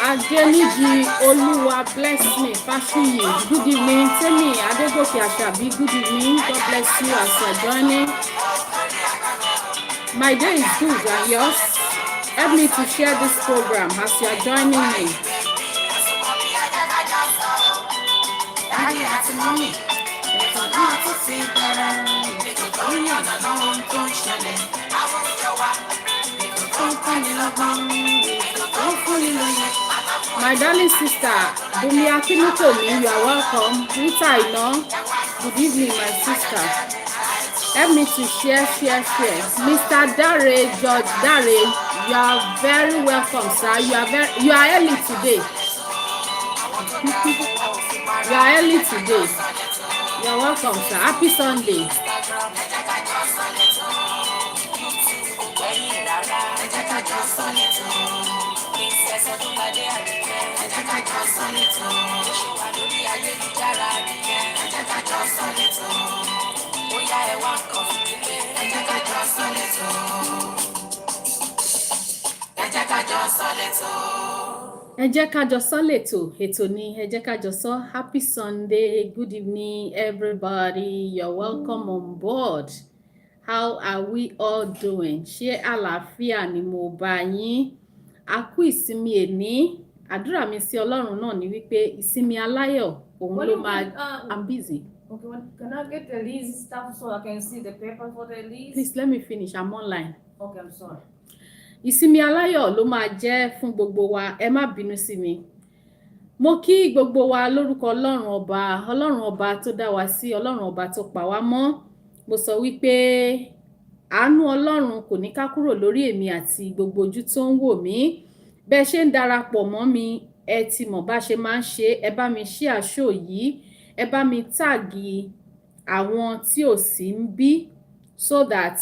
Adeniji Oluwa bless me. Fashiye. Good evening. Temi Adegoke Ashabi. Good evening. God bless you as you're joining. My day is good and yours. Help me to share this program as you're joining me. My darling sister, Bumi Akinutomi, you are welcome. Rita Ino, good evening, my sister. Help me to share. Mr. Dare, George Dare, you are very welcome, sir. You are early today. You are early today. You are welcome, sir. Happy Sunday. Ẹ jẹ́ ká jọ sọ ètò ni ẹ jẹ́ ká jọ sọ. Happy Sunday, good evening everybody, you're welcome on board. How are we all doing? Ṣé àlàáfíà ni mo bá yín? A kú ìsinmi èní. Àdúrà mi sí Ọlọ́run náà ni wípé ìsinmi aláyọ̀ òun ló máa. I'm busy. Okay, can I get the list stuff so I can see the paper for the list? Please let me finish, I'm online. Okay, I'm sorry. Ìsinmi aláyọ̀ ló máa jẹ́ fún gbogbo wa, ẹ má bínú sí mi. Mo kí gbogbo wa lórúkọ Ọlọ́run ọba tó dá wa sí, Ọlọ́run ọba tó pa wá mọ́. Mo sọ wípé àánú Ọlọ́run kò ní ká kúrò lórí èmi àti gbogbo ojú tó ń wò mí. Bẹ́ ṣe ń darapọ̀ mọ́ mi, ẹ ti mọ̀ bá ṣe máa ń ṣe, ẹ bá mi share show yìí, ẹ bá mi tàgì àwọn tí ò sí ń bí so that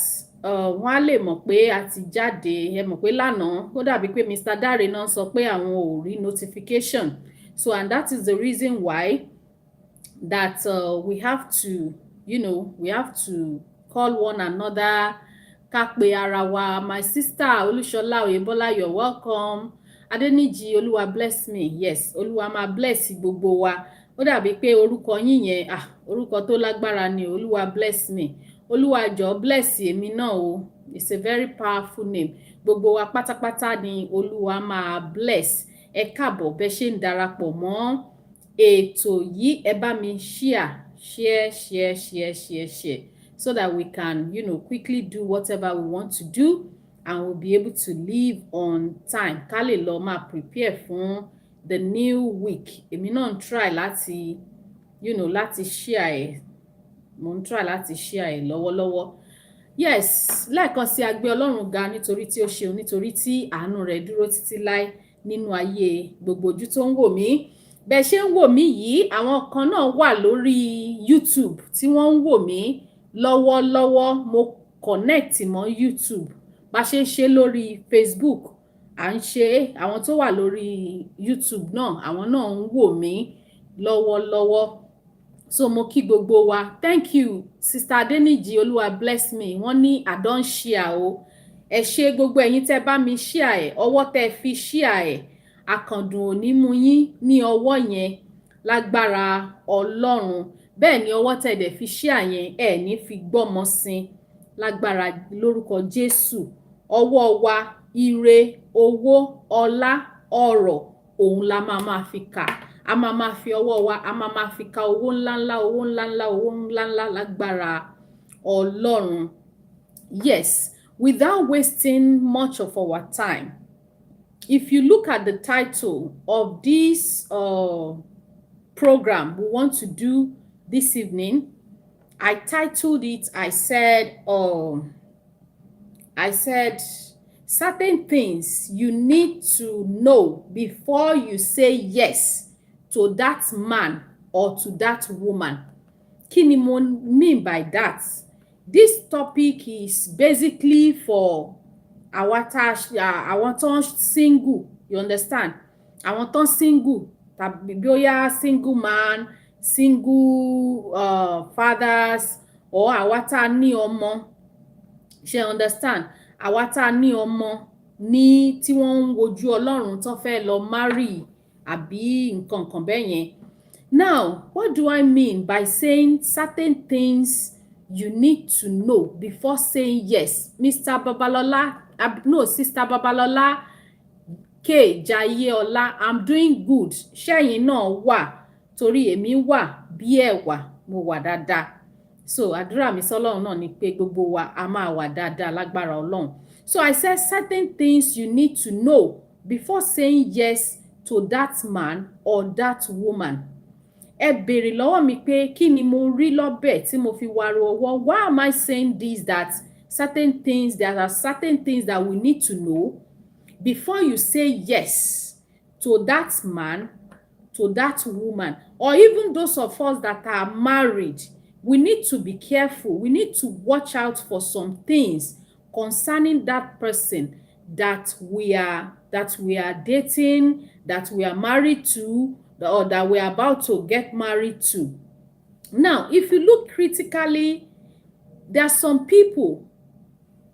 wọ́n á lè mọ̀ pé a ti jáde. Ẹ mọ̀ pé lánàá ó dàbí pé Mr. Dare náà sọ pé àwọn ò rí notification. So and that is the reason why that we have to, we have to call one another. Ká pe ara wa. My sister Olúṣọlá Oyèbọ́lá, you're welcome. Adeniji Olúwa bless me. Yes, Olúwa máa bless gbogbo wa. Ó dàbí pé orúkọ yín yẹn, orúkọ tó lágbára ni Olúwa bless me. Olúwa jọ̀ọ́ bless èmi náà o. It's a very powerful name. Gbogbo wa pátápátá ni Olúwa máa bless. Ẹ káàbọ̀ bẹ́ ṣe ń darapọ̀ mọ́ ètò yìí. Ẹ bá mi share so that we can, quickly do whatever we want to do and we'll be able to live on time. Ká lè lọ máa prepare fún the new week. Èmi náà ń try láti, láti share ẹ̀. Mo ń try láti share ẹ̀ lọ́wọ́lọ́wọ́. Yes, lẹ́ẹ̀kan sí a gbé Ọlọ́run ga nítorí tí ó ṣeun, nítorí tí àánú rẹ̀ dúró títí láé nínú ayé gbogbo ojú tó ń wò mí. Bẹ́ ṣe ń wò mí yìí, àwọn kan náà wà lórí YouTube tí wọ́n ń wò mí lọ́wọ́lọ́wọ́. Mo connect mọ́ YouTube. Bá ṣe ń ṣe lórí Facebook, à ń ṣe àwọn tó wà lórí YouTube náà, àwọn náà ń wò mí lọ́wọ́lọ́wọ́. So mo kí gbogbo wa. Thank you Sister Adeniji Olúwa bless me. Wọ́n ní I don share o. Ẹ ṣé gbogbo ẹ̀yin tẹ́ bá mi share ẹ̀, ọwọ́ tẹ́ fi share ẹ̀, àkàndùn òní mú yín ní ọwọ́ yẹn lágbára Ọlọ́run. Bẹ́ẹ̀ ni ọwọ́ tẹ́ dẹ̀ fi share yẹn ẹ̀ ní fi gbọ́mọ sin lágbára lórúkọ Jésù. Ọwọ́ wa ire, owó, ọlá, ọrọ̀, òun la máa fi kà. A máa fi ọwọ́ wa, a máa fi ka owó ńláńlá, owó ńláńlá, owó ńláńlá lágbára Ọlọ́run. Yes, without wasting much of our time, if you look at the title of this program we want to do this evening, I titled it, I said, certain things you need to know before you say yes to that man or to that woman. Kí ni mo mean by that? This topic is basically for àwọn tó ń single, you understand? Àwọn tó ń single, tàbí bóyá single man, single fathers, or àwa tá ní ọmọ, ṣé understand? Àwa tá ní ọmọ ní tí wọ́n ń wojú Ọlọ́run tó fẹ́ lọ marry àbí nǹkan bẹ́ẹ̀ yẹn. Now, what do I mean by saying certain things you need to know before saying yes? Mr. Babalola, no, Sister Babalola K. Jayeola, I'm doing good. Ṣẹ́yìn náà wà, torí èmi wà bí ẹ̀wà, mo wà dáadáa. So, àdúrà mi sọ́lọ́run náà ni pé gbogbo wa a máa wà dáadáa lágbára Ọlọ́run. So, I said certain things you need to know before saying yes to that man or that woman. Ẹ béèrè lọ́wọ́ mi pé kí ni mo rí lọ́bẹ̀ tí mo fi waro ọwọ́. Why am I saying this? That certain things, there are certain things that we need to know before you say yes to that man, to that woman, or even those of us that are married. We need to be careful. We need to watch out for some things concerning that person that we are dating, that we are married to, or that we are about to get married to. Now, if you look critically, there are some people,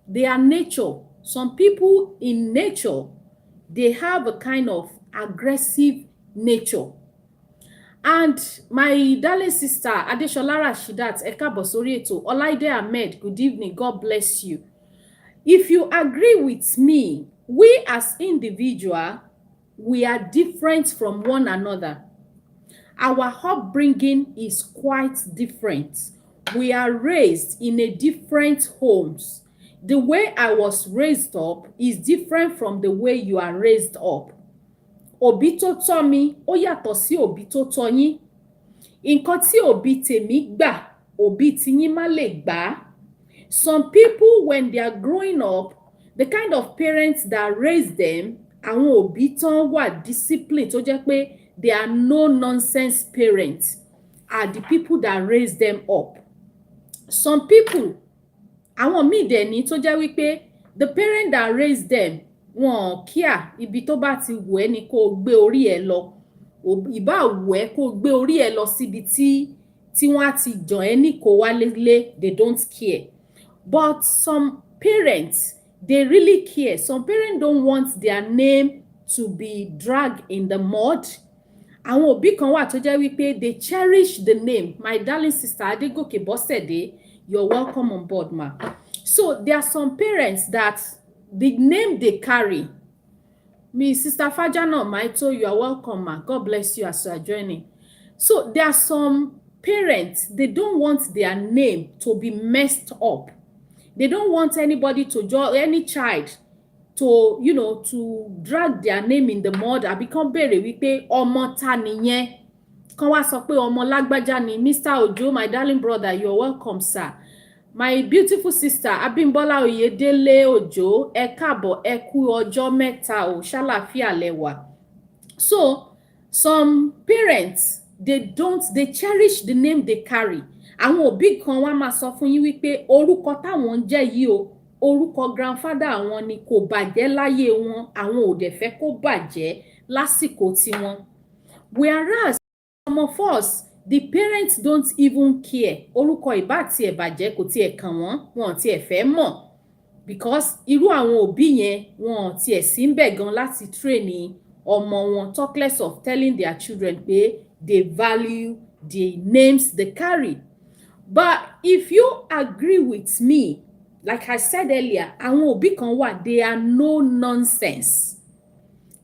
their nature, some people in nature, they have a kind of aggressive nature. And my darling sister, Adeshola Rashidat, ẹ káàbọ̀ sórí ètò, Olaide Ahmed, good evening, God bless you. If you agree with me, we as individuals, we are different from one another. Our upbringing is quite different. We are raised in a different homes. The way I was raised up is different from the way you are raised up. Òbí tó tọ́ mi, ó yàtọ̀ sí òbí tó tọ́ yín. Nǹkan tí òbí tèmi gbà, òbí tiyín má lè gbà. Some people, when they are growing up, the kind of parents that raise them, àwọn òbí tán wà discipline tó jẹ́ pé they are no nonsense parents, are the people that raise them up. Some people, àwọn míì dẹ̀ ní tó jẹ́ wípé the parent that raised them, wọn kíá ibi tó bá ti wù ẹ́ ni kó gbé orí ẹ lọ. Ìbá wù ẹ́ kó gbé orí ẹ lọ síbi tí wọ́n á ti jàn ẹ́ ní kó wá lélé, they don't care. But some parents, they really care. Some parents don't want their name to be dragged in the mud. Àwọn òbí kan wà tó jẹ́ wípé they cherish the name. My darling sister Adegoke Bosede, you're welcome on board, ma. So there are some parents that the name they carry. Me, Sister Fajana Maito, you are welcome, ma. God bless you as you are joining. So there are some parents, they don't want their name to be messed up. They don't want anybody to join, any child to, you know, to drag their name in the mud. I become béèrè wípé ọmọ ta nìyẹn. Kàn wá sọ pé ọmọ lágbájá ni. Mr. Ojo, my darling brother, you're welcome, sir. My beautiful sister, Abimbola Oyedele Ojo, ẹ káàbọ̀, ẹ kú ọjọ́ mẹ́ta o, ṣàlàáfíà lẹ wà. So, some parents, they cherish the name they carry. Àwọn òbí kan wá máa sọ fún yín wípé orúkọ táwọn ń jẹ́ yìí o, orúkọ grandfather àwọn ni, kò bàjẹ́ láyé wọn, àwọn ò dẹ̀ fẹ́ kó bàjẹ́ lásìkò tiwọn. Whereas some of us, the parents don't even care. Orúkọ ìbá tiẹ̀ bàjẹ́ kò tiẹ̀ kàn wọ́n, wọn tiẹ̀ fẹ́ mọ̀. Because irú àwọn òbí yẹn, wọn tiẹ̀ sí ń bẹ̀ gan láti train ọmọ wọn, talk less of telling their children pé they value the names they carry. But if you agree with me like I said earlier, àwọn òbí kan wà, they are no nonsense.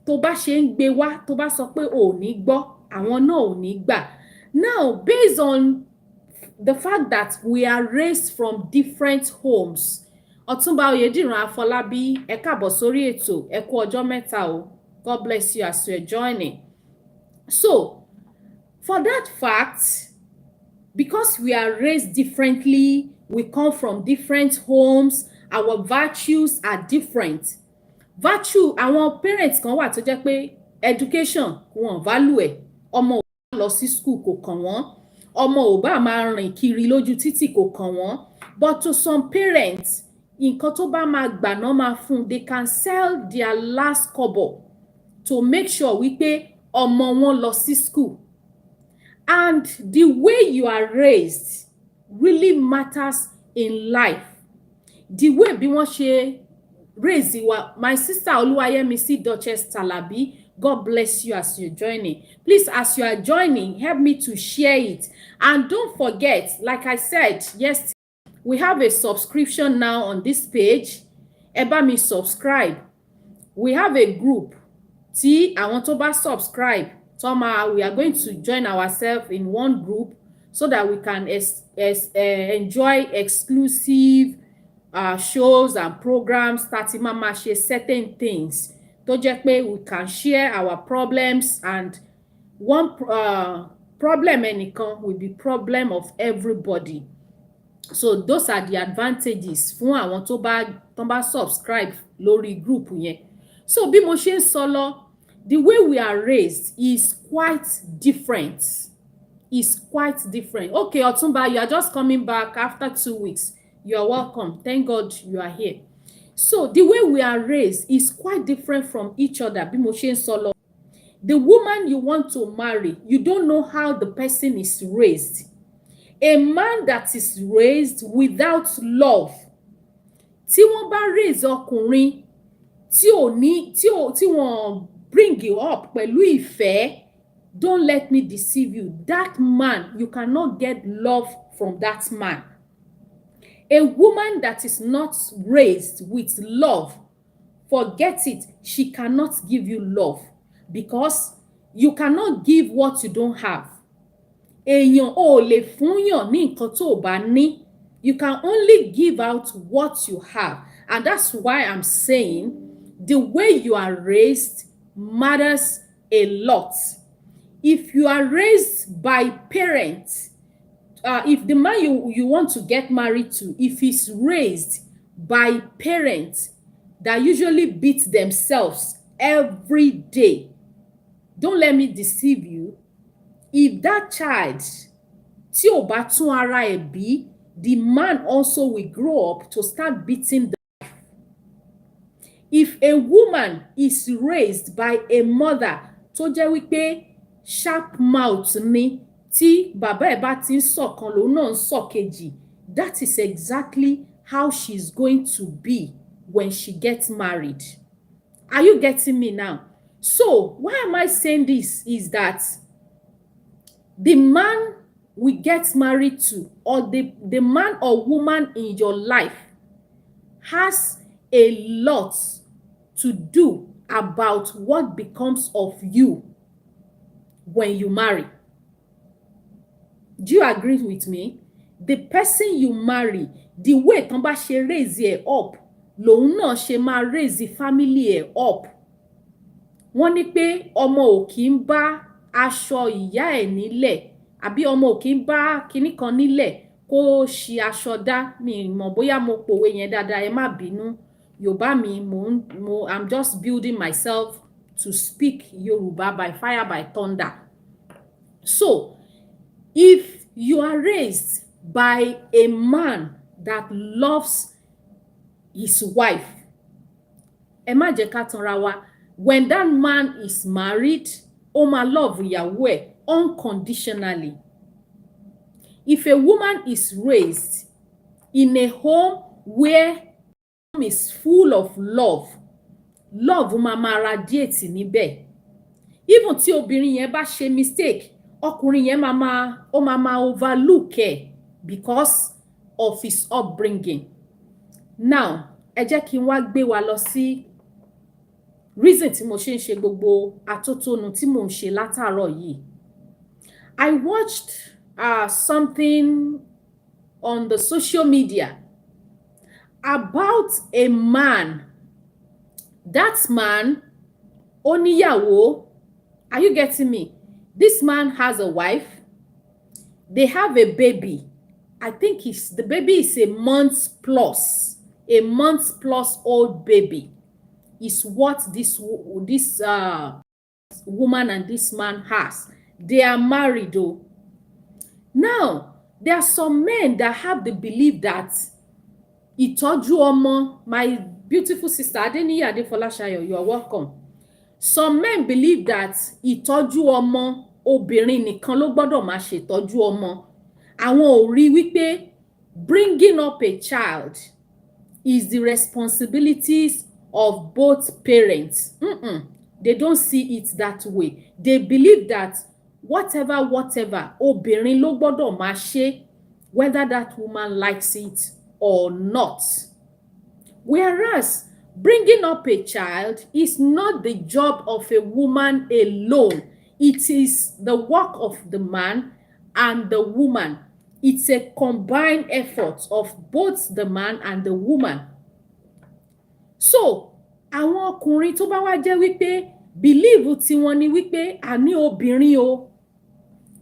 Tó bá ṣe ń gbé wá, tó bá sọ pé ò ní gbọ́, àwọn náà ò ní gbà. Now, based on the fact that we are raised from different homes, Ọ̀túnba Oyèdìran Afọlábí, ẹ káàbọ̀ sórí ètò, ẹ kú ọjọ́ mẹ́ta o. God bless you as you're joining. So, for that fact, because we are raised differently, we come from different homes, our virtues are different. Virtue, àwọn parents kan wà tó jẹ́ pé education wọn value ẹ̀, ọmọ ò bá lọ sí school kò kàn wọ́n, ọmọ ò bá máa rìn kiri lójú títì kò kàn wọ́n. But to some parents, nǹkan tó bá máa gbà náà máa fún, they can sell their last kobo to make sure wípé ọmọ wọn lọ sí school. And the way you are raised really matters in life. The way bí wọ́n ṣe raise you. My sister Oluwayemisi Duchess Talabi, God bless you as you're joining. Please, as you are joining, help me to share it. And don't forget, like I said yesterday, we have a subscription now on this page. Ẹ bá mi subscribe. We have a group. Tí àwọn tó bá subscribe, somehow we are going to join ourselves in one group so that we can enjoy exclusive shows and programs, tati mama share certain things tó jẹ́ pé we can share our problems, and one problem ẹnìkan will be problem of everybody. So those are the advantages fún àwọn tó bá subscribe lórí group yẹn. So bí mo ṣe ń sọ lọ, the way we are raised is quite different. Is quite different. Okay, Ọ̀túnba, you are just coming back after 2 weeks. You are welcome. Thank God you are here. So the way we are raised is quite different from each other. Bí mo ṣe ń sọ lọ. The woman you want to marry, you don't know how the person is raised. A man that is raised without love, tí wọ́n bá raise ọkùnrin tí wọ́n bring you up pẹ̀lú ìfẹ́, don't let me deceive you. That man, you cannot get love from that man. A woman that is not raised with love, forget it, she cannot give you love, because you cannot give what you don't have. Èèyàn ò lè fúnyàn ní nǹkan tó bá ní. You can only give out what you have. And that's why I'm saying the way you are raised matters a lot. If you are raised by parents, if the man you want to get married to, if he's raised by parents that usually beat themselves every day, don't let me deceive you. If that child, tí ò bá tún ara ẹ̀ bí, the man also will grow up to start beating the wife. If a woman is raised by a mother tó jẹ́ wípé sharp mouth ni, tí bàbá ẹ̀ bá ti ń sọ̀kan lòun náà ń sọ̀kejì, that is exactly how she's going to be when she gets married. Are you getting me now? So why am I saying this is that the man we get married to, or the man or woman in your life, has a lot to do about what becomes of you when you marry. Do you agree with me? The person you marry, the way tán bá ṣe raise ẹ up, lòun náà ṣe máa raise family ẹ up. Wọ́n ní pé ọmọ ò kí ń bá aṣọ ìyá ẹ̀ nílẹ̀, àbí ọmọ ò kí ń bá kinní kan nílẹ̀ kó ṣi aṣọ dá. Mi mọ̀ bóyá mo pòwe yẹn dáadáa, ẹ má bínú. Yorùbá mi, I'm just building myself to speak Yoruba by fire by thunder. So, if you are raised by a man that loves his wife, ẹ má jẹ́ ká tanra wa, when that man is married, ó máa love ìyàwó ẹ̀ unconditionally. If a woman is raised in a home where home is full of love máa radiate níbẹ̀. Even tí obìnrin yẹn bá ṣe mistake, ọkùnrin yẹn máa overlook ẹ̀ because of his upbringing. now ẹ jẹ́ kí n wá gbé wa lọ sí reason tí mo ṣe ń ṣe gbogbo atótónu tí mo ń ṣe látàárọ̀ yìí. I watched something on the social media about a man. That man, ó níyàwó. Are you getting me? This man has a wife. They have a baby. I think the baby is a month plus old baby is what this woman and this man has. They are married though. Now, there are some men that have the belief that ìtọ́jú ọmọ, my beautiful sister Adeniyi Adefolashayo, you are welcome. Some men believe that ìtọ́jú ọmọ obìnrin nìkan ló gbọ́dọ̀ máa ṣètọ́jú ọmọ. Àwọn ò rí wípé bringing up a child is the responsibilities of both parents. They don't see it that way. They believe that whatever, obìnrin ló gbọ́dọ̀ máa ṣe, whether that woman likes it or not. Whereas bringing up a child is not the job of a woman alone. It is the work of the man and the woman. It's a combined effort of both the man and the woman. So, àwọn ọkùnrin tó bá wá jẹ́ wípé believe tí wọ́n ní wípé àní obìnrin o,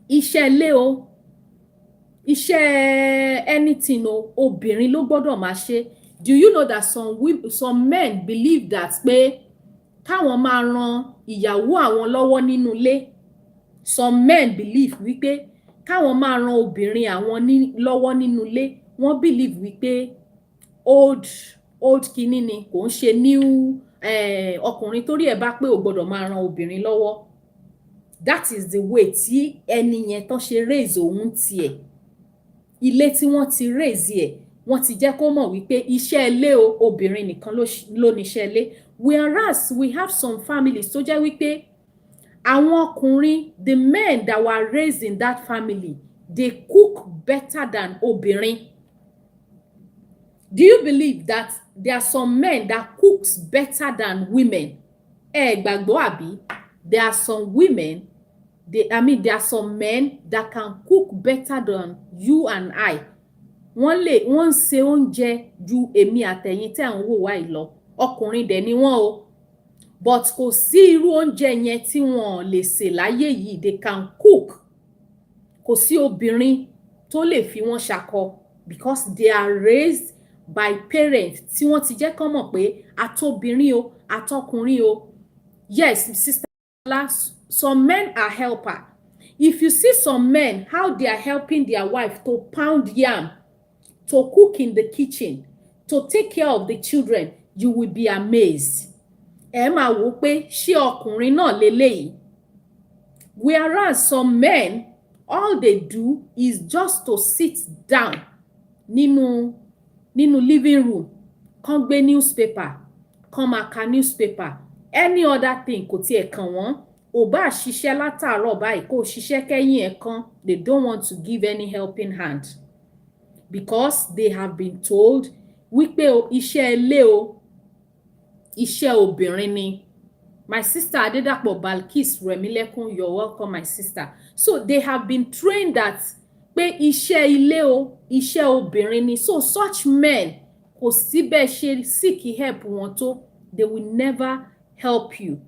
iṣẹ́ ilé o, iṣẹ́ anything o, obìnrin ló gbọ́dọ̀ máa ṣe. Do you know that some men believe that pé káwọn máa ran ìyàwó àwọn lọ́wọ́ nínú ilé? Some men believe wípé káwọn máa ran obìnrin àwọn lọ́wọ́ nínú ilé. Wọ́n believe wípé old kìíní ni, kò ń ṣe new ọkùnrin torí ẹ̀ bá pé ò gbọ́dọ̀ máa ran obìnrin lọ́wọ́. That is the way tí ẹni yẹn tán ṣe raise òun tiẹ̀. Ilé tí wọ́n ti raise ẹ̀, wọ́n ti jẹ́ kó mọ̀ wípé iṣẹ́ ilé o, obìnrin nìkan ló ní iṣẹ́ ilé. Whereas we have some families tó jẹ́ wípé àwọn ọkùnrin, the men that were raised in that family, they cook better than obìnrin. Do you believe that there are some men that cooks better than women? Gbàgbọ́ àbí? There are some women, there are some men that can cook better than you and I. Wọ́n ṣe oúnjẹ ju èmi àtẹ̀yin tẹ́ ń wò wá yìí lọ. Ọkùnrin dẹ̀ ni wọ́n o. But kò sí irú oúnjẹ yẹn tí wọ́n lè sè láyé yìí. They can cook. Kò sí obìnrin tó lè fi wọ́n ṣakọ because they are raised by parents tí wọ́n ti jẹ́ kán mọ̀ pé àtobìnrin o, àtọkùnrin o. Yes, sister, some men are helper. If you see some men, how they are helping their wife to pound yam, to cook in the kitchen, to take care of the children, you will be amazed. Ẹ máa wò pé ṣé ọkùnrin náà leléyìí? Whereas some men, all they do is just to sit down nínú living room, kán gbé newspaper, kán máa ka newspaper, any other thing kò tiẹ̀ kàn wọ́n. Ò bá ṣiṣẹ́ látàárọ̀ báyìí kó ṣiṣẹ́ kẹ́yìn ẹ̀ kan, they don't want to give any helping hand because they have been told wípé iṣẹ́ ilé o, iṣẹ́ obìnrin ni. My sister Adedapo Balkis Remilekun, you're welcome, my sister. So they have been trained that pé iṣẹ́ ilé o, iṣẹ́ obìnrin ni. So such men, kò sí bẹ́ẹ̀ ṣe seek help wọn tó, they will never help you.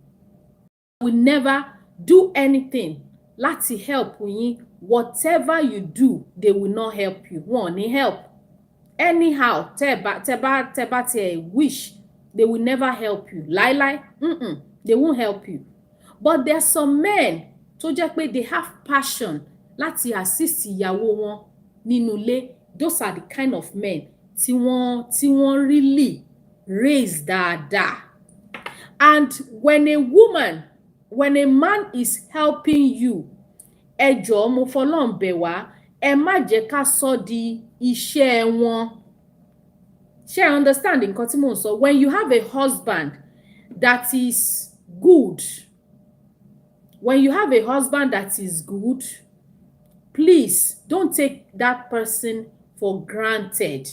They will never do anything láti help yín. Whatever you do, they will not help you. Wọn ò ní help. Anyhow, tẹ́ bá tiẹ̀ wish, they will never help you. Láíláí, they won't help you. But there are some men tó jẹ́ pé they have passion láti assist ìyàwó wọn nínú ilé. Those are the kind of men tí wọ́n really raise dáadáa. And when a man is helping you, ẹ jọ̀ọ́ mo fọlọ́run bẹ̀ wá, ẹ má jẹ́ ká sọ di iṣẹ́ wọn. Ṣé ẹ understand nǹkan tí mò ń sọ? When you have a husband that is good, please don't take that person for granted.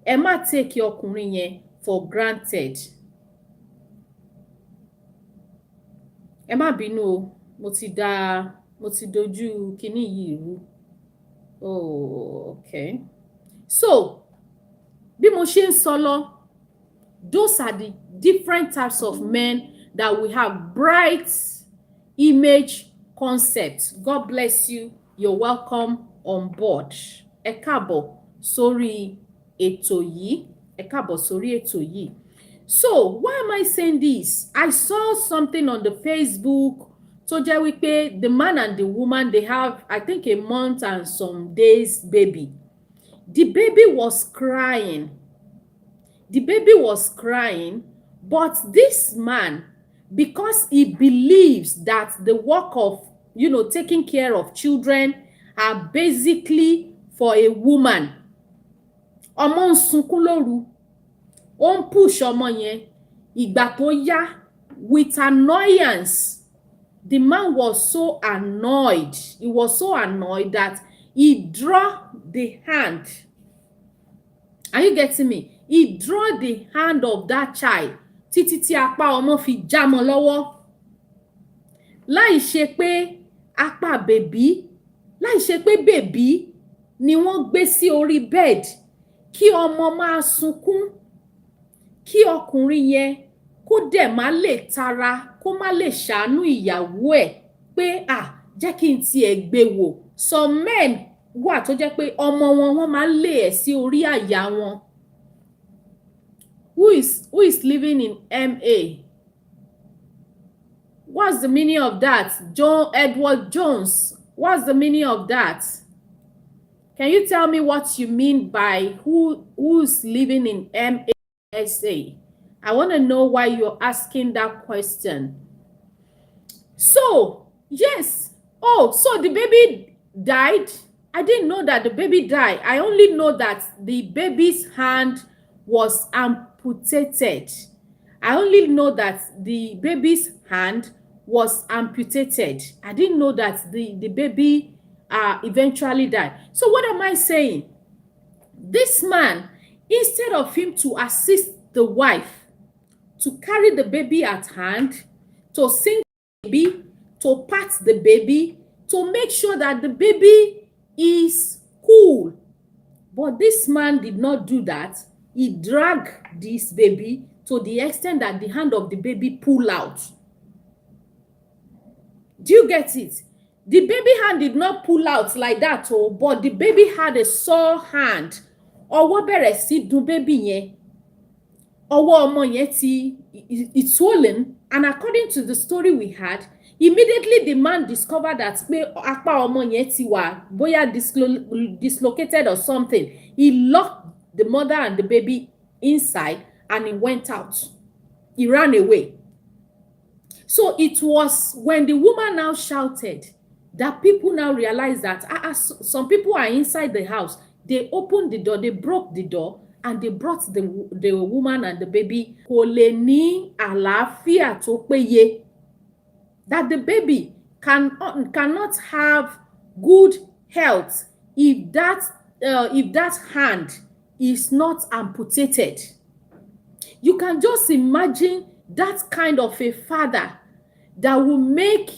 ẹ má take ọkùnrin yẹn for granted. Ẹ má bínú o, mo ti dojú kíní yìí rú. Oh, okay. So, bí mo ṣe ń sọ lọ, those are the different types of men that we have. Bright image concept. God bless you. You're welcome on board. Ẹ káàbọ̀ sórí ètò yìí. Ẹ káàbọ̀ sórí ètò yìí. So, why am I saying this? I saw something on the Facebook tó jẹ́ wípé the man and the woman, they have, I think, a month and some days baby. The baby was crying. The baby was crying, but this man, because he believes that the work of, taking care of children are basically for a woman. Ọmọ ń sunkún lóru, ó ń push ọmọ yẹn, ìgbà tó yá, with annoyance. The man was so annoyed. He was so annoyed that he drew the hand. Are you getting me? He drew the hand of that child. Títí tí apá ọmọ fi já mọ́ lọ́wọ́. Láì ṣe pé apá bèbí, láì ṣe pé bèbí ni wọ́n gbé sí orí bed. Kí ọmọ máa sunkún. Kí ọkùnrin yẹn kó dẹ̀ má lè tara, kó má lè ṣàánú ìyàwó ẹ̀ pé jẹ́ kí n tiẹ̀ gbé wò. Some men wà tó jẹ́ pé ọmọ wọn wọ́n máa ń lé ẹ̀ sí orí àyà wọn. Who is living in MA? What's the meaning of that? Edward Jones. What's the meaning of that? Can you tell me what you mean by who's living in MASA? I want to know why you're asking that question. So, yes. Oh, so the baby died? I didn't know that the baby died. I only know that the baby's hand was amputated. I only know that the baby's hand was amputated. I didn't know that the baby eventually died. So what am I saying? This man, instead of him to assist the wife, to carry the baby at hand, to sing the baby, to pat the baby, to make sure that the baby is cool. But this man did not do that. He dragged this baby to the extent that the hand of the baby pulled out. Do you get it? The baby hand did not pull out like that, but the baby had a sore hand. Ọwọ́ bẹ̀rẹ̀ sí dùn baby yẹn. Ọwọ́ ọmọ yẹn it's swollen, and according to the story we had, immediately the man discovered that pé apá ọmọ yẹn ti wà bóyá dislocated or something. He locked the mother and the baby inside and he went out. He ran away. So it was when the woman now shouted that people now realized that some people are inside the house. They opened the door, they broke the door, and they brought the woman and the baby. Kò lè ní àlàáfíà tó péye. That the baby cannot have good health if that hand is not amputated. You can just imagine that kind of a father that will make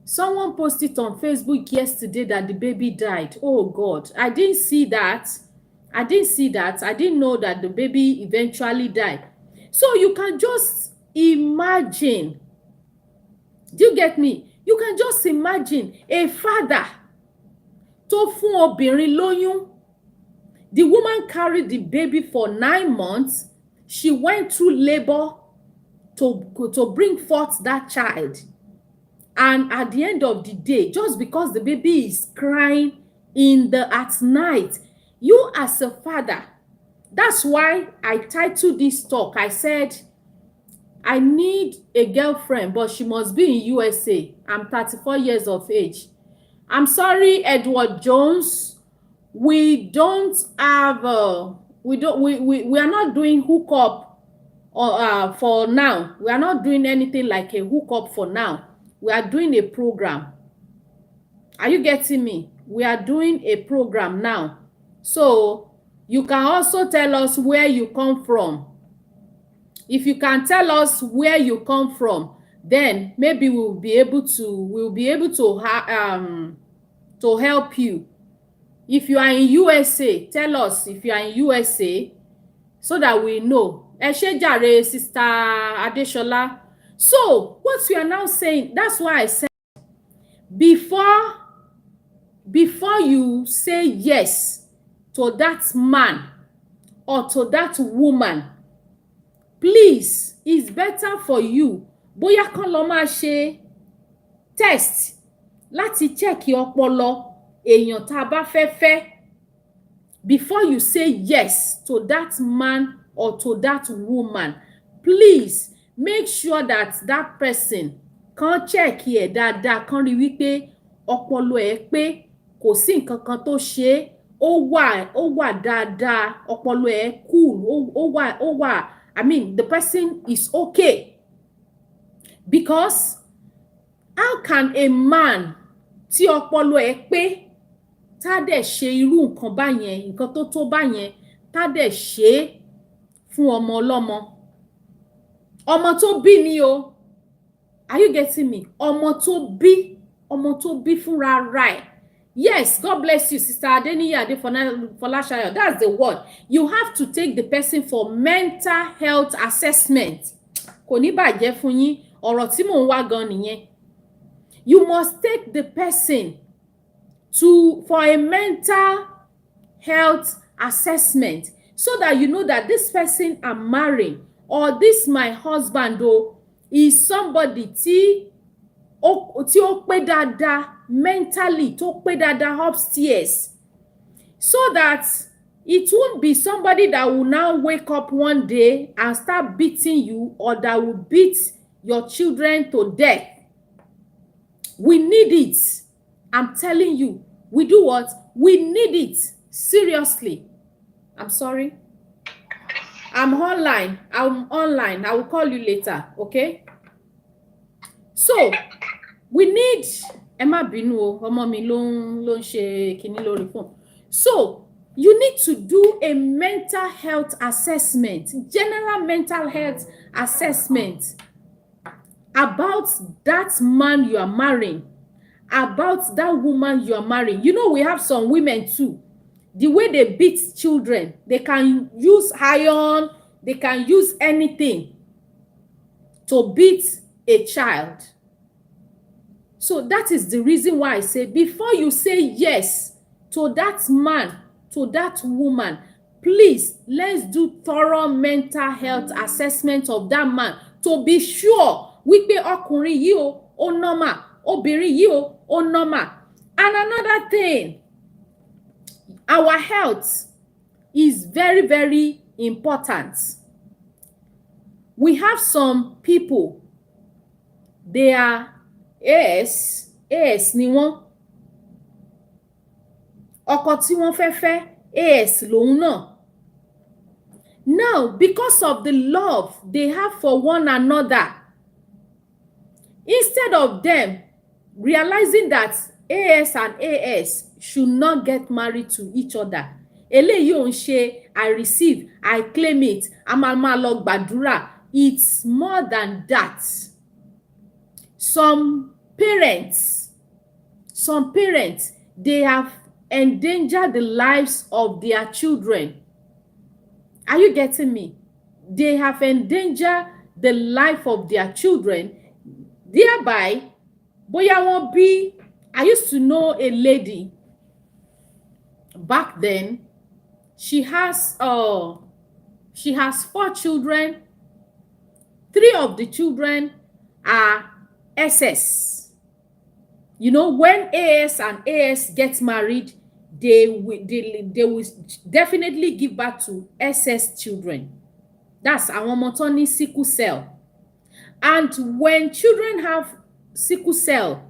someone post it on Facebook yesterday that the baby died. Oh God, I didn't see that. I didn't know that the baby eventually died. So you can just imagine. Do you get me? You can just imagine a father tó fún obìnrin lóyún. The woman carried the baby for 9 months. She went through labor to bring forth that child. And at the end of the day, just because the baby is crying at night, you as a father, that's why I titled this talk. I said, I need a girlfriend, but she must be in USA. I'm 34 years of age. I'm sorry, Edward Jones. We don't have we are not doing hookup for now. We are not doing anything like a hookup for now. We are doing a program. Are you getting me? We are doing a program now. So You can also tell us where you come from. If you can tell us where you come from, then maybe we'll be able to help you. If you are in USA, tell us if you are in USA so that we know. Ẹ ṣé jàre, Sister Adeshola. So what we are now saying, that's why I said before you say yes to that man or to that woman, please, it's better for you bóyá kán lọ máa ṣe test láti check ọpọlọ èèyàn tá a bá fẹ́ fẹ́ before you say yes to that man or to that woman. Please make sure that that person kan check ẹ̀ dáadáa, kan rí wípé ọpọlọ ẹ̀ pé kò sí nǹkan kan tó ṣe, ó wà dáadáa, ọpọlọ ẹ̀ cool, ó wà, I mean, the person is okay. Because how can a man tí ọpọlọ ẹ̀ pé tá dẹ̀ ṣe irú nǹkan báyẹn, nǹkan tó báyẹn, tá dẹ̀ ṣe fún ọmọ ọlọ́mọ, ọmọ tó bí ni o, are you getting me? Ọmọ tó bí fúnra rẹ̀. Yes, God bless you, Sister Adeniyi Adefolashayo. That's the word. You have to take the person for mental health assessment. Kò ní bàjẹ́ fún yín, ọ̀rọ̀ tí mò ń wá gan nìyẹn. You must take the person for a mental health assessment so that you know that this person I'm marrying or this my husband is somebody tí ó pé dáadáa mentally, tó pé dáadáa upstairs, so that it won't be somebody that will now wake up one day and start beating you or that will beat your children to death. We need it. I'm telling you. We do what? We need it. Seriously. I'm sorry. I'm online. I will call you later. Okay? So, we need... Emma bínú, ọmọ mi ló ń ṣe kíní lórí phone. So, you need to do a mental health assessment, general mental health assessment about that man you are marrying, about that woman you are marrying. You know, we have some women too. The way they beat children, they can use iron, they can use anything to beat a child. So that is the reason why I say, before you say yes to that man, to that woman, please, let's do thorough mental health assessment of that man to be sure wípé ọkùnrin yìí ó normal, obìnrin yìí ó normal. And another thing, our health is very, very important. We have some people, they are AS ni wọ́n. Ọkọ tí wọ́n fẹ́ AS lòun náà. Now, because of the love they have for one another, instead of them realizing that AS and AS should not get married to each other, eléyìí ò ń ṣe I receive, I claim it, a máa lọ gbàdúrà. It's more than that. Some parents, they have endangered the lives of their children. Are you getting me? They have endangered the life of their children. Thereby, bóyá wọ́n bí, I used to know a lady back then. She has 4 children. 3 of the children are SS. You know, when AS and AS get married, they will definitely give birth to SS children. That's our ọmọ tó ní sickle cell. And when children have sickle cell,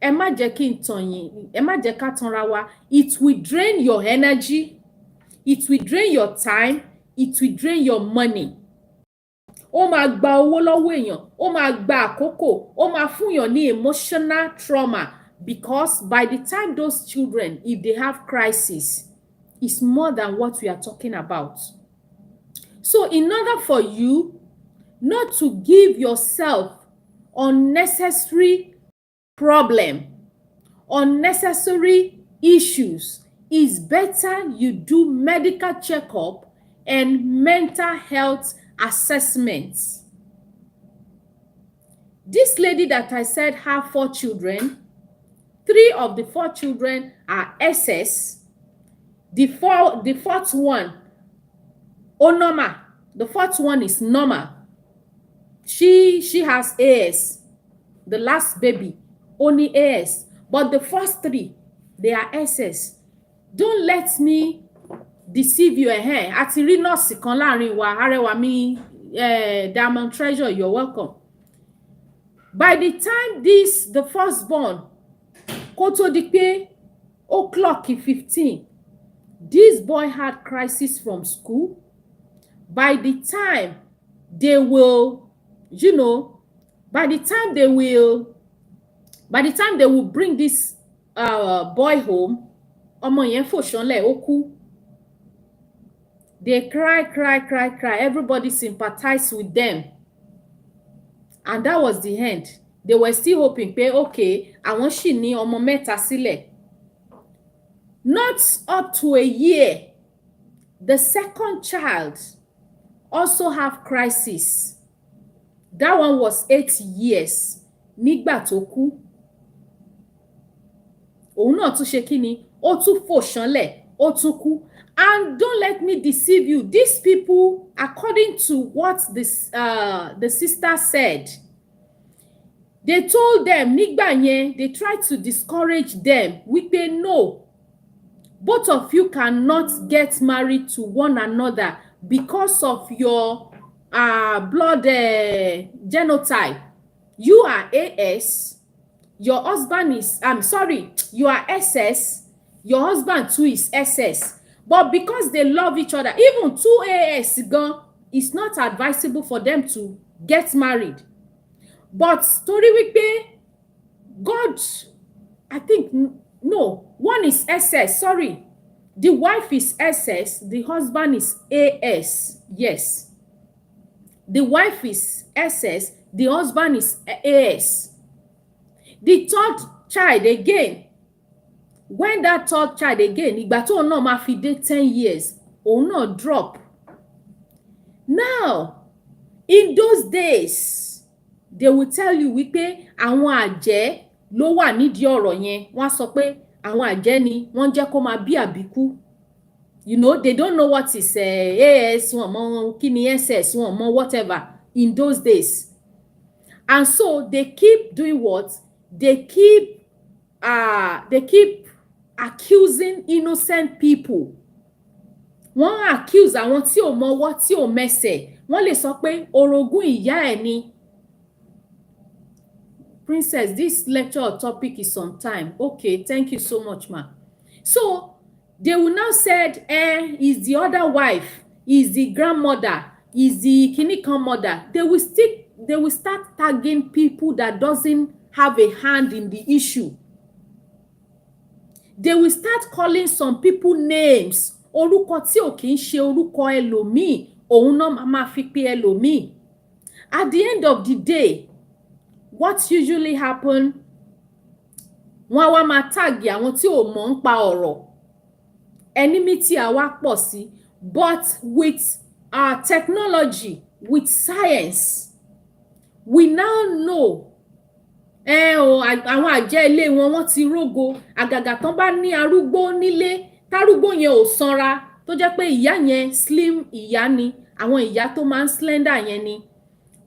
ẹ má jẹ́ kí n tàn yín, ẹ má jẹ́ ká tanra wa, it will drain your energy, it will drain your time, it will drain your money. Ó máa gba owó lọ́wọ́ èèyàn, ó máa gba àkókò, ó máa fún yàn ní emotional trauma, because by the time those children, if they have crisis, is more than what we are talking about. So in order for you not to give yourself unnecessary problem, unnecessary issues, it's better you do medical checkup and mental health assessments. This lady that I said have 4 children, 3 of the 4 children are SS. The fourth one, normal. The fourth one is normal. She has AS. The last baby, only AS. But the first 3, they are SS. Don't let me deceive you. Àti rí nọ́ọ̀sì kan láàrin wa, arẹwà mi, Diamond Treasure, you're welcome. By the time the firstborn, kó tó di pé ó clock 15, this boy had crisis from school. By the time they will, by the time they will bring this boy home, ọmọ yẹn fò ṣánlẹ̀, ó kú. They cry. Everybody sympathized with them. And that was the end. They were still hoping pé okay, àwọn ṣì ní ọmọ mẹ́ta sílẹ̀. Not up to a year, the second child also have crisis. That one was 8 years. Nígbà tó kú. Òun náà tún ṣe kíni? Ó tún fò ṣánlẹ̀, ó tún kú. And don't let me deceive you. These people, according to what the sister said, they told them, nígbà yẹn, they tried to discourage them. Wípé no, both of you cannot get married to one another because of your blood genotype. You are AS, your husband is, you are SS, your husband too is SS. But because they love each other, even 2 AS gan, it's not advisable for them to get married. But story wípé God, I think, no, one is SS, sorry. The wife is SS, the husband is AS. Yes. The wife is SS, the husband is AS. The third child again, when that third child again, ìgbà tó náà máa fi dé 10 years, òun náà drop. Now, in those days, they will tell you wípé àwọn àjẹ́ ló wà nídìí ọ̀rọ̀ yẹn. Wọ́n sọ pé àwọn àjẹ́ ni wọ́n jẹ́ kó máa bí àbíkú. They don't know what is AS, wọ́n mọ kí ni SS, wọ́n mọ whatever in those days. And so they keep doing what? They keep accusing innocent people. Wọ́n accuse àwọn tí ò mọwọ́ tí ò mẹsẹ̀. Wọ́n lè sọ pé orogún ìyá ẹ̀ ni. Princess, this lecture or topic is on time. Okay, thank you so much, ma. So they will now said, is the other wife, is the grandmother, is the kinikan mother. They will start tagging people that doesn't have a hand in the issue. They will start calling some people names. Orúkọ tí ò kì í ṣe orúkọ ẹlòmíì, òun náà máa fi pè ẹlòmíì. At the end of the day, what usually happen? Wọ́n wá máa tag àwọn tí ò mọ̀ ń pa ọ̀rọ̀. Enmity àwa pọ̀ sí. But with our technology, with science, we now know. Àwọn àjẹ́ ilé wọn ti rógo. Àgàgà tán bá ní arúgbó nílé, tárúgbó yẹn ò sanra, tó jẹ́ pé ìyá yẹn slim ìyá ni, àwọn ìyá tó máa ń slender yẹn ni.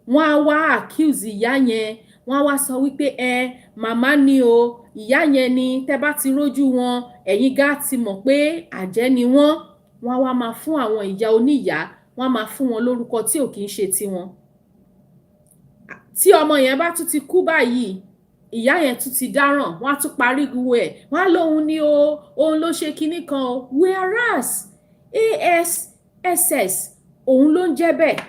Wọ́n á wá accuse ìyá yẹn. Wọ́n wá sọ wípé màmá ni o, ìyá yẹn ni, tẹ́ bá ti rójú wọn, ẹ̀yin gá ti mọ̀ pé àjẹ́ ni wọ́n. Wọ́n wá máa fún àwọn ìyá oníyá, wọ́n máa fún wọn lórúkọ tí ò kì í ṣe tiwọn. Tí ọmọ yẹn bá tún ti kú báyìí, ìyá yẹn tún ti dáràn, wọ́n á tún parí gbogbo ẹ̀. Wọ́n á lóhun ni o, òun ló ṣe kinní kan o. Whereas ASSS, òun ló ń jẹ́ bẹ́ẹ̀.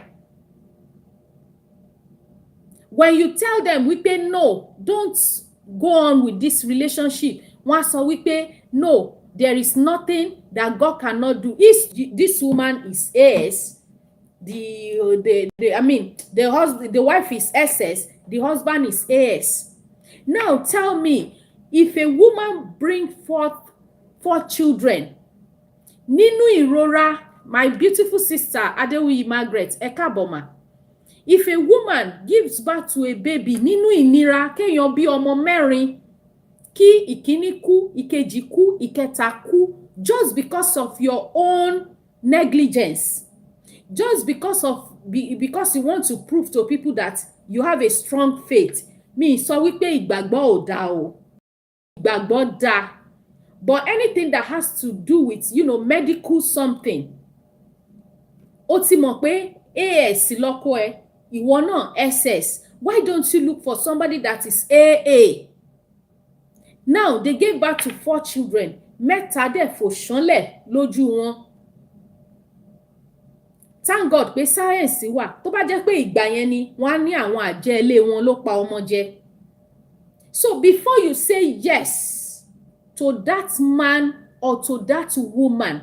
When you tell them wípé no, don't go on with this relationship, wọ́n á sọ wípé no, there is nothing that God cannot do. If this woman is AS, the wife is SS, the husband is AS. Now tell me, if a woman bring forth 4 children, nínú ìrora, my beautiful sister Adewuyi Margaret Ekaboma, if a woman gives birth to a baby nínú ìnira, kéèyàn bí ọmọ 4, kí ìkíní kú, ìkejì kú, ìkẹta kú, just because of your own negligence, just because you want to prove to people that you have a strong faith. Mi sọ wípé ìgbàgbọ́ ò dá o, ìgbàgbọ́ dá, but anything that has to do with, medical something, ó ti mọ̀ pé AS lọ́kọ ẹ, ìwọ náà SS, why don't you look for somebody that is AA? Now they gave birth to 4 children, mẹ́ta dẹ̀ fò ṣánlẹ̀ lójú wọn. Thank God pé science wà. Tó bá jẹ́ pé ìgbà yẹn ni wọ́n á ní àwọn àjẹ́ ilé wọn ló pa ọmọ jẹ. So before you say yes to that man or to that woman,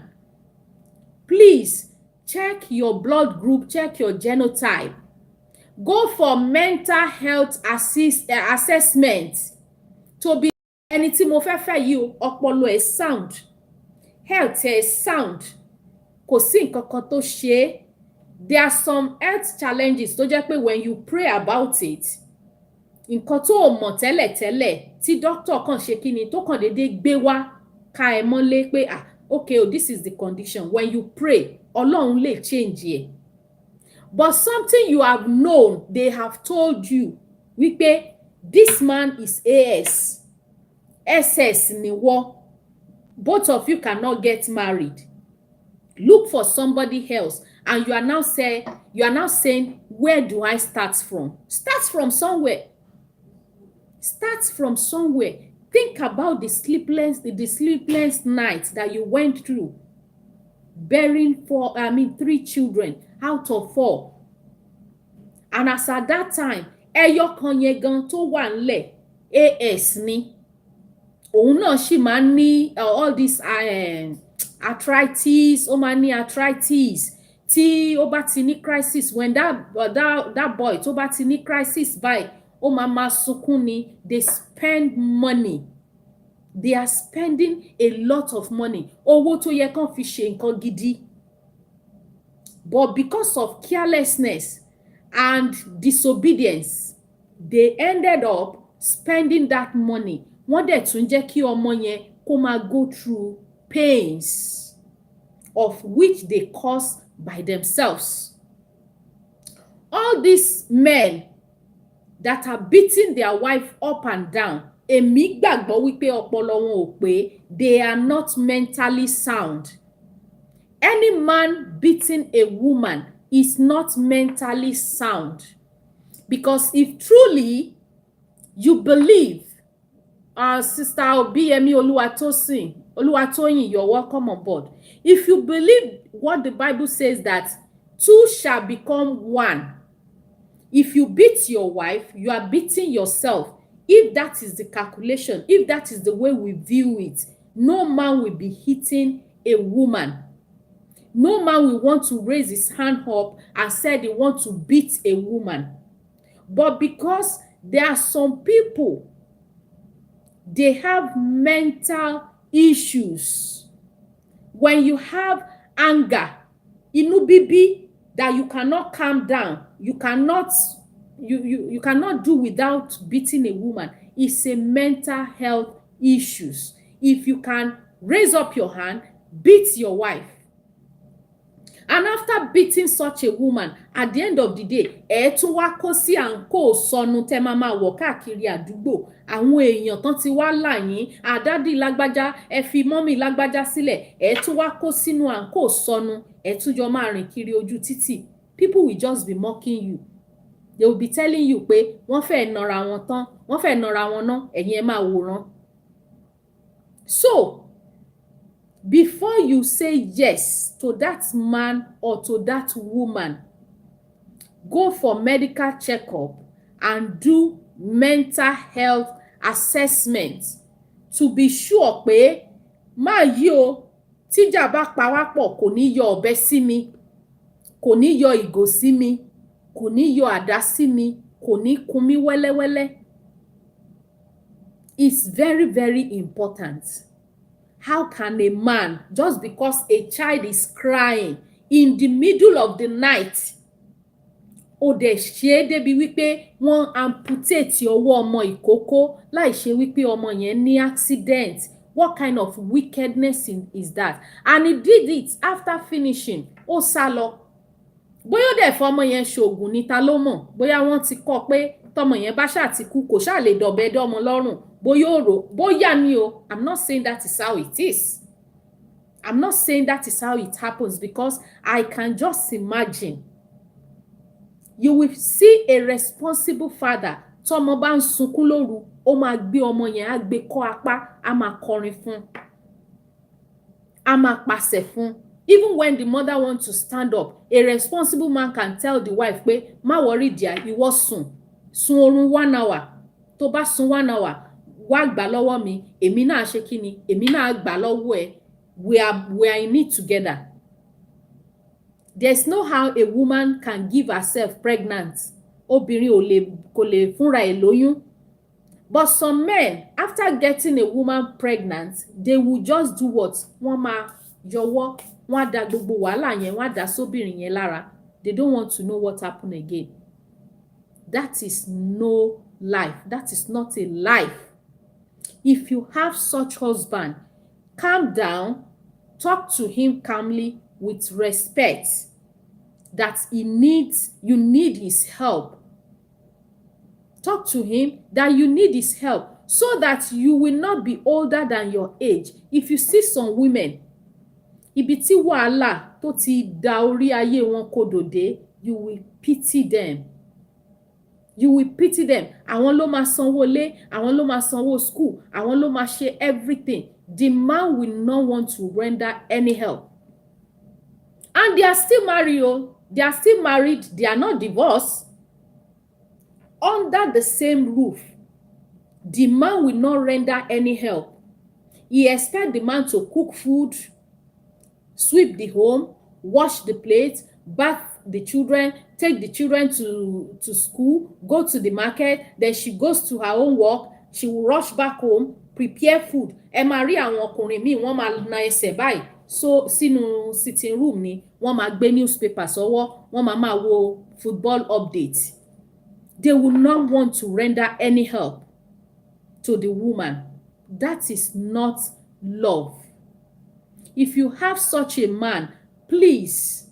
please check your blood group, check your genotype. Go for mental health assessment. To be ẹni tí mo fẹ́ fẹ́ yìí o, ọpọlọ ẹ̀ sound, health ẹ̀ sound, kò sí nǹkan kan tó ṣe é. There are some health challenges tó jẹ́ pé when you pray about it, nǹkan tó o mọ̀ tẹ́lẹ̀tẹ́lẹ̀ tí doctor kan ṣe kíni tó kàn déédéé gbé wá ká ẹ mọ́lé pé okay, this is the condition. When you pray, Ọlọ́run lè change ẹ̀. But something you have known, they have told you, wípé this man is AS, SS ni wọ́, both of you cannot get married. Look for somebody else, and you are now saying, where do I start from? Start from somewhere. Start from somewhere. Think about the sleepless nights that you went through, bearing 3 children out of 4. And as at that time, ẹyọ kan yẹn gan tó wà ńlẹ̀, AS ni. Òun náà sì máa ń ní all this arthritis, ó máa ń ní arthritis. Tí ó bá ti ní crisis, when that boy tó bá ti ní crisis báyìí, ó máa sunkún ni. They spend money. They are spending a lot of money. Owó tó yẹ kán fi ṣe nǹkan gidi. But because of carelessness and disobedience, they ended up spending that money. Wọ́n dẹ̀ tún jẹ́ kí ọmọ yẹn kó máa go through pains of which they cause by themselves. All these men that are beating their wife up and down, èmi gbàgbọ́ wípé ọpọlọ wọn ò pé, they are not mentally sound. Any man beating a woman is not mentally sound. Because if truly you believe, Sister Obiyemi Oluwatoyin, you're welcome on board. If you believe what the Bible says, that 2 shall become 1. If you beat your wife, you are beating yourself. If that is the calculation, if that is the way we view it, no man will be hitting a woman. No man will want to raise his hand up and say they want to beat a woman. But because there are some people, they have mental issues. When you have anger, inú bíbí, that you cannot calm down, you cannot do without beating a woman, it's a mental health issues. If you can raise up your hand, beat your wife. And after beating such a woman, at the end of the day, ẹ tún wá kó sí àǹkó sọnù tẹ́ máa wọ̀ káàkiri àdúgbò. Àwọn èèyàn tán ti wá láyìn, àdádì lágbájá, ẹ fi mọ́mì lágbájá sílẹ̀, ẹ tún wá kó sínú àǹkó sọnù, ẹ tún jọ máa rìn kiri ojú títì. People will just be mocking you. They will be telling you pé wọ́n fẹ́ nara wọn tán, wọ́n fẹ́ nara wọn ná, ẹ̀yin ẹ máa wòran. So, before you say yes to that man or to that woman, go for medical checkup and do mental health assessment to be sure pé máa yí o tíjà bá pa wá pọ̀ kò ní yọ ọ̀bẹ sí mi, kò ní yọ ìgò sí mi, kò ní yọ àdá sí mi, kò ní kun mí wẹ́lẹ́wẹ́lẹ́. It's very, very important. How can a man, just because a child is crying in the middle of the night, ó dẹ̀ ṣe é débi wípé wọ́n amputate ọwọ́ ọmọ ìkókó láì ṣe wípé ọmọ yẹn ní accident? What kind of wickedness is that? And he did it after finishing. Ó sá lọ. Bóyá ó dẹ̀ fọmọ yẹn ṣoògùn ní, ta ló mọ̀? Bóyá wọ́n ti kọ́ pé tọmọ yẹn bá ṣáà ti kú kò ṣáà lè dọ̀bẹ dọ́mọ lọ́rùn. Bóyá ó rò, bóyá ni o. I'm not saying that is how it is. I'm not saying that is how it happens, because I can just imagine. You will see a responsible father, tọmọ bá ń sunkún lóru, ó máa gbé ọmọ yẹn, á gbé kọ́ apá, á máa kọrin fún, á máa pàṣẹ fún. Even when the mother wants to stand up, a responsible man can tell the wife pé má worry dear, ìwọ sùn oorun 1 hour. Tó bá sùn 1 hour, wá gbà lọ́wọ́ mi, èmi náà ṣe kí ni, èmi náà gbà lọ́wọ́ ẹ. We are in it together. There's no how a woman can give herself pregnant. Obìnrin kò lè fúnra ẹ̀ lóyún. But some men, after getting a woman pregnant, they will just do what? Wọ́n máa yọwọ́, wọ́n á da gbogbo wàhálà yẹn, wọ́n á dà sóbìnrin yẹn lára. They don't want to know what happened again. That is no life. That is not a life. If you have such husband, calm down, talk to him calmly with respect, that you need his help. Talk to him that you need his help, so that you will not be older than your age. If you see some women, ibi tí wàhálà tó ti da orí ayé wọn kodò dé, you will pity them. You will pity them. Àwọn ló máa sanwó ilé, àwọn ló máa sanwó school, àwọn ló máa ṣe everything. The man will not want to render any help. And they are still married. Oh, they are still married. They are not divorced. Under the same roof, the man will not render any help. He expects the man to cook food, sweep the home, wash the plate, bath the children, take the children to school, go to the market. Then she goes to her own work. She will rush back home, prepare food. Ẹ máa rí àwọn ọkùnrin míì, wọ́n máa na ẹsẹ̀ báyìí. So sínú sitting room ni wọ́n máa gbé newspaper sọ́wọ́, wọ́n máa wo football update. They will not want to render any help to the woman. That is not love. If you have such a man, please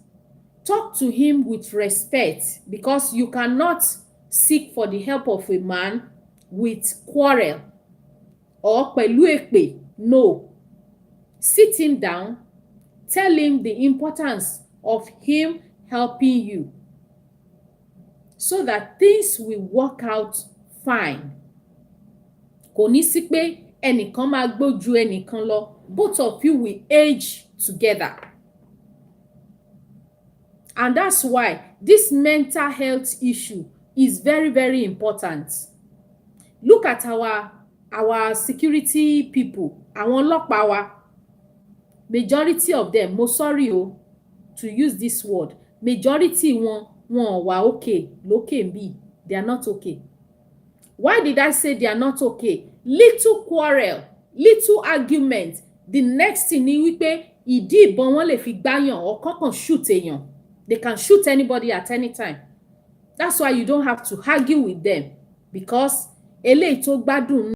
talk to him with respect, because you cannot seek for the help of a man with quarrel or pẹ̀lú èpè. No. Sit him down, tell him the importance of him helping you, so that things will work out fine. Kò ní sí pé ẹnìkan máa gbójú ẹnìkan lọ. Both of you will age together. And that's why this mental health issue is very, very important. Look at our security people, àwọn ọlọ́pàá wa. Majority of them, mo sorry to use this word, majority wọn wà okay lókè bí. They are not okay. Why did I say they are not okay? Little quarrel, little argument. The next thing ni wípé ìdí ìbọn wọn lè fi gbáyàn or kọ́kàn shoot èèyàn. They can shoot anybody at any time. That's why you don't have to argue with them, because eléyìí tó gbádùn